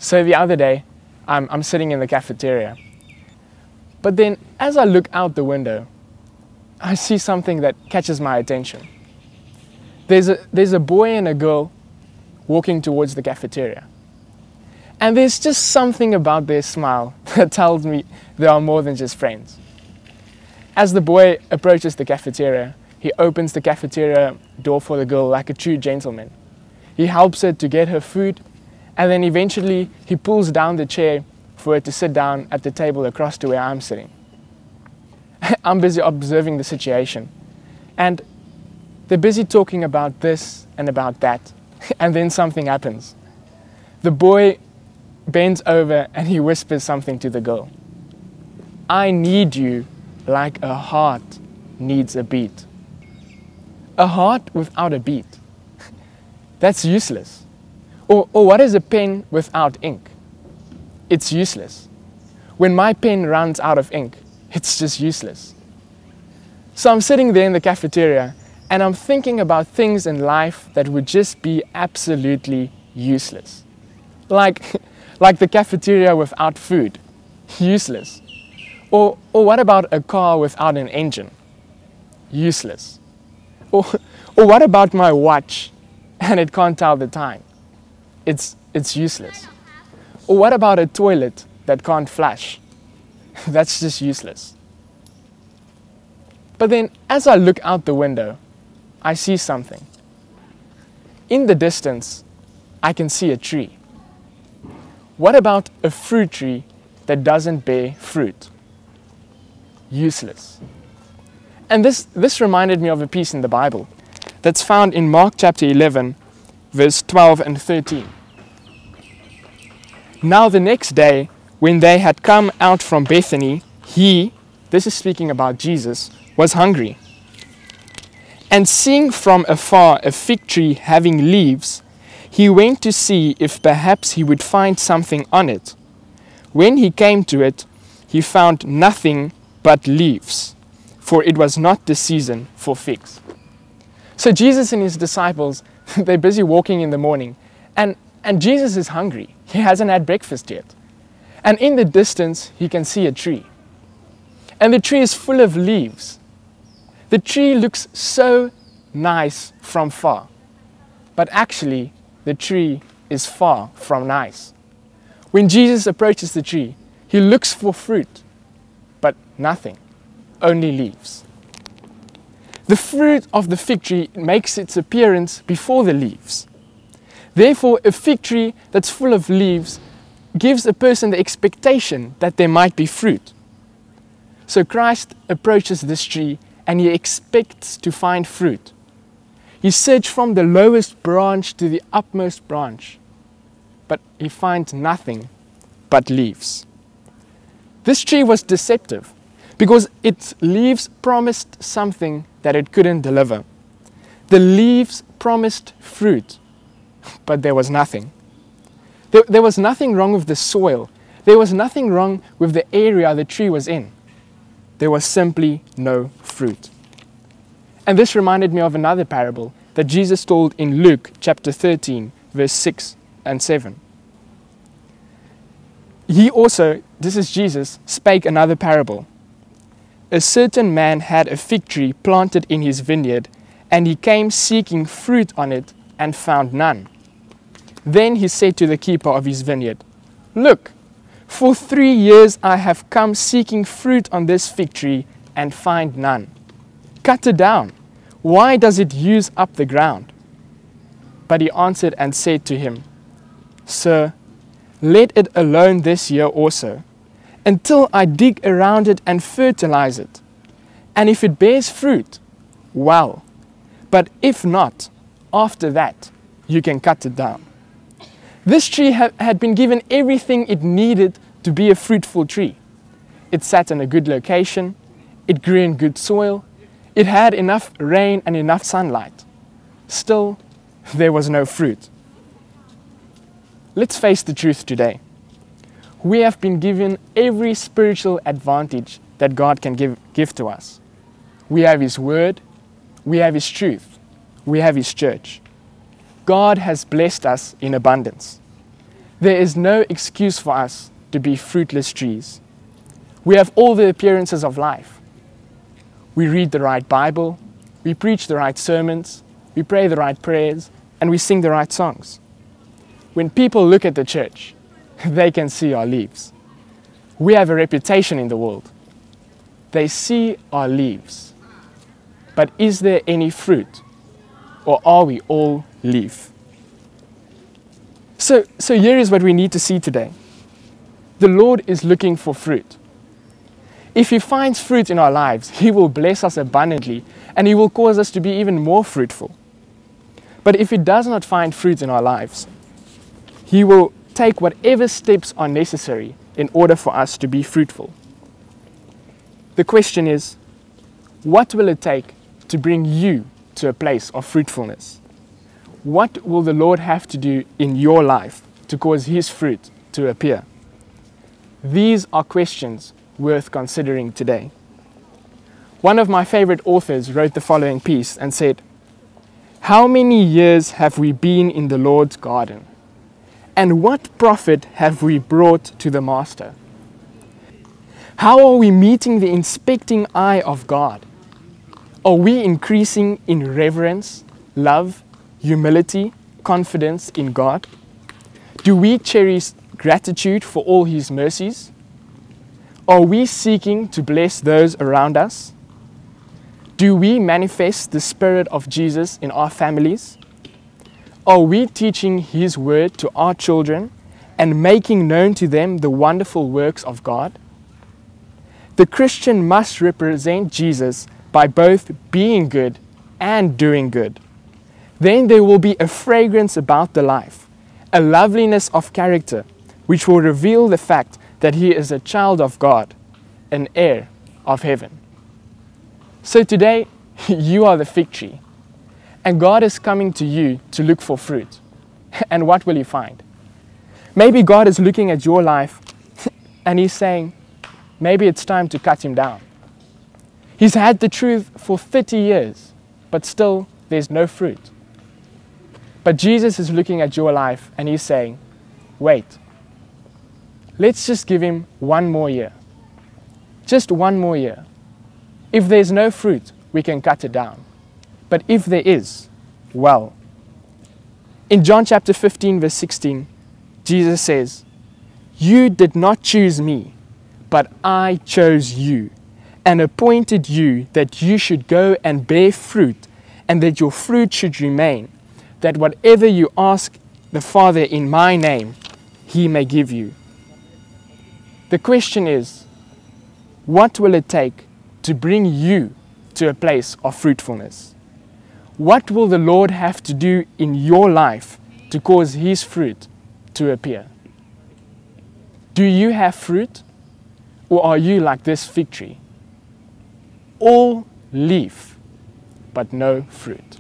So the other day, I'm sitting in the cafeteria. But then, as I look out the window, I see something that catches my attention. There's a boy and a girl walking towards the cafeteria. And there's just something about their smile that tells me they are more than just friends. As the boy approaches the cafeteria, he opens the cafeteria door for the girl like a true gentleman. He helps her to get her food, and then eventually he pulls down the chair for her to sit down at the table across to where I'm sitting. I'm busy observing the situation, and they're busy talking about this and about that, and then something happens. The boy bends over and he whispers something to the girl. "I need you like a heart needs a beat." A heart without a beat. That's useless. Or what is a pen without ink? It's useless. When my pen runs out of ink, it's just useless. So I'm sitting there in the cafeteria and I'm thinking about things in life that would just be absolutely useless. Like the cafeteria without food. Useless. Or what about a car without an engine? Useless. Or what about my watch and it can't tell the time? It's useless. Or what about a toilet that can't flush? That's just useless. But then as I look out the window, I see something. In the distance, I can see a tree. What about a fruit tree that doesn't bear fruit? Useless. And this reminded me of a piece in the Bible that's found in Mark chapter 11, verse 12 and 13. Now the next day, when they had come out from Bethany, he, this is speaking about Jesus, was hungry. And seeing from afar a fig tree having leaves, he went to see if perhaps he would find something on it. When he came to it, he found nothing but leaves, for it was not the season for figs. So Jesus and his disciples, they're busy walking in the morning, and Jesus is hungry. He hasn't had breakfast yet. And in the distance, he can see a tree. And the tree is full of leaves. The tree looks so nice from far, but actually, the tree is far from nice. When Jesus approaches the tree, he looks for fruit, but nothing, only leaves. The fruit of the fig tree makes its appearance before the leaves. Therefore, a fig tree that's full of leaves gives a person the expectation that there might be fruit. So Christ approaches this tree and he expects to find fruit. He searches from the lowest branch to the upmost branch, but he finds nothing but leaves. This tree was deceptive because its leaves promised something that it couldn't deliver. The leaves promised fruit, but there was nothing. There was nothing wrong with the soil. There was nothing wrong with the area the tree was in. There was simply no fruit. And this reminded me of another parable that Jesus told in Luke chapter 13, verse 6 and 7. He also, this is Jesus, spake another parable. A certain man had a fig tree planted in his vineyard, and he came seeking fruit on it and found none. Then he said to the keeper of his vineyard, "Look, for 3 years I have come seeking fruit on this fig tree and find none. Cut it down. Why does it use up the ground?" But he answered and said to him, "Sir, let it alone this year also, until I dig around it and fertilize it. And if it bears fruit, well, but if not, after that, you can cut it down." This tree had been given everything it needed to be a fruitful tree. It sat in a good location, it grew in good soil, it had enough rain and enough sunlight. Still, there was no fruit. Let's face the truth today. We have been given every spiritual advantage that God can give to us. We have His Word, we have His truth, we have His church. God has blessed us in abundance. There is no excuse for us to be fruitless trees. We have all the appearances of life. We read the right Bible, we preach the right sermons, we pray the right prayers, and we sing the right songs. When people look at the church, they can see our leaves. We have a reputation in the world. They see our leaves. But is there any fruit? Or are we all leaf? So here is what we need to see today. The Lord is looking for fruit. If He finds fruit in our lives, He will bless us abundantly and He will cause us to be even more fruitful. But if He does not find fruit in our lives, He will take whatever steps are necessary in order for us to be fruitful. The question is, what will it take to bring you to a place of fruitfulness? What will the Lord have to do in your life to cause His fruit to appear? These are questions worth considering today. One of my favorite authors wrote the following piece and said, "How many years have we been in the Lord's garden? And what profit have we brought to the Master? How are we meeting the inspecting eye of God? Are we increasing in reverence, love, humility, confidence in God? Do we cherish gratitude for all His mercies? Are we seeking to bless those around us? Do we manifest the Spirit of Jesus in our families? Are we teaching His word to our children and making known to them the wonderful works of God? The Christian must represent Jesus by both being good and doing good. Then there will be a fragrance about the life, a loveliness of character, which will reveal the fact that he is a child of God, an heir of heaven." So today, you are the fig tree, and God is coming to you to look for fruit. And what will you find? Maybe God is looking at your life and He's saying, maybe it's time to cut him down. He's had the truth for 30 years, but still there's no fruit. But Jesus is looking at your life and He's saying, wait, let's just give him one more year. Just one more year. If there's no fruit, we can cut it down. But if there is, well. In John chapter 15, verse 16, Jesus says, "You did not choose me, but I chose you and appointed you that you should go and bear fruit, and that your fruit should remain, that whatever you ask the Father in my name, He may give you." The question is, what will it take to bring you to a place of fruitfulness? What will the Lord have to do in your life to cause His fruit to appear? Do you have fruit, or are you like this fig tree? All leaf, but no fruit.